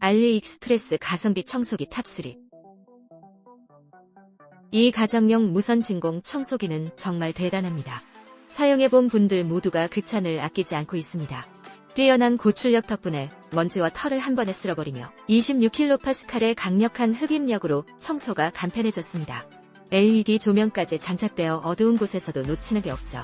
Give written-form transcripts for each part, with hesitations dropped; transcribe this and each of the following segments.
알리익스프레스 가성비 청소기 탑3. 이 가정용 무선 진공 청소기는 정말 대단합니다. 사용해본 분들 모두가 그 찬을 아끼지 않고 있습니다. 뛰어난 고출력 덕분에 먼지와 털을 한 번에 쓸어버리며 26kPa의 강력한 흡입력으로 청소가 간편해졌습니다. LED 조명까지 장착되어 어두운 곳에서도 놓치는 게 없죠.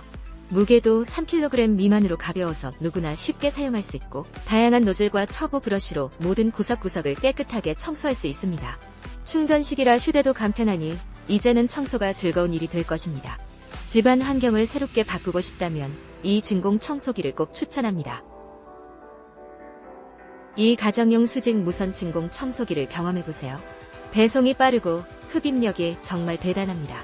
무게도 3kg 미만으로 가벼워서 누구나 쉽게 사용할 수 있고, 다양한 노즐과 터보 브러쉬로 모든 구석구석을 깨끗하게 청소할 수 있습니다. 충전식이라 휴대도 간편하니 이제는 청소가 즐거운 일이 될 것입니다. 집안 환경을 새롭게 바꾸고 싶다면 이 진공 청소기를 꼭 추천합니다. 이 가정용 수직 무선 진공 청소기를 경험해보세요. 배송이 빠르고 흡입력이 정말 대단합니다.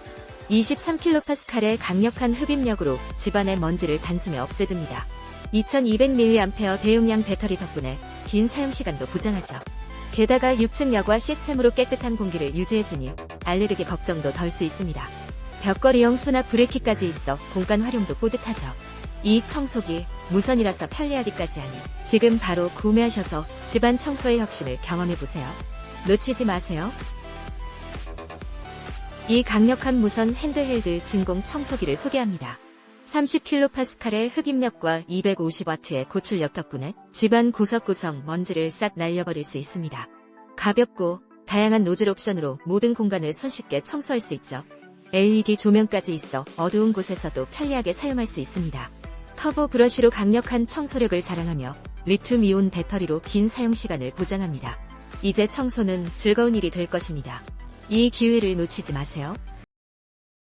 23kPa의 강력한 흡입력으로 집안의 먼지를 단숨에 없애줍니다. 2200mAh 대용량 배터리 덕분에 긴 사용시간도 보장하죠. 게다가 6층 여과 시스템으로 깨끗한 공기를 유지해주니 알레르기 걱정도 덜 수 있습니다. 벽걸이용 수납 브레이크까지 있어 공간 활용도 뿌듯하죠. 이 청소기 무선이라서 편리하기까지 하니 지금 바로 구매하셔서 집안 청소의 혁신을 경험해보세요. 놓치지 마세요. 이 강력한 무선 핸드헬드 진공 청소기를 소개합니다. 30kPa의 흡입력과 250W의 고출력 덕분에 집안 구석구석 먼지를 싹 날려버릴 수 있습니다. 가볍고 다양한 노즐 옵션으로 모든 공간을 손쉽게 청소할 수 있죠. LED 조명까지 있어 어두운 곳에서도 편리하게 사용할 수 있습니다. 터보 브러쉬로 강력한 청소력을 자랑하며 리튬이온 배터리로 긴 사용시간을 보장합니다. 이제 청소는 즐거운 일이 될 것입니다. 이 기회를 놓치지 마세요.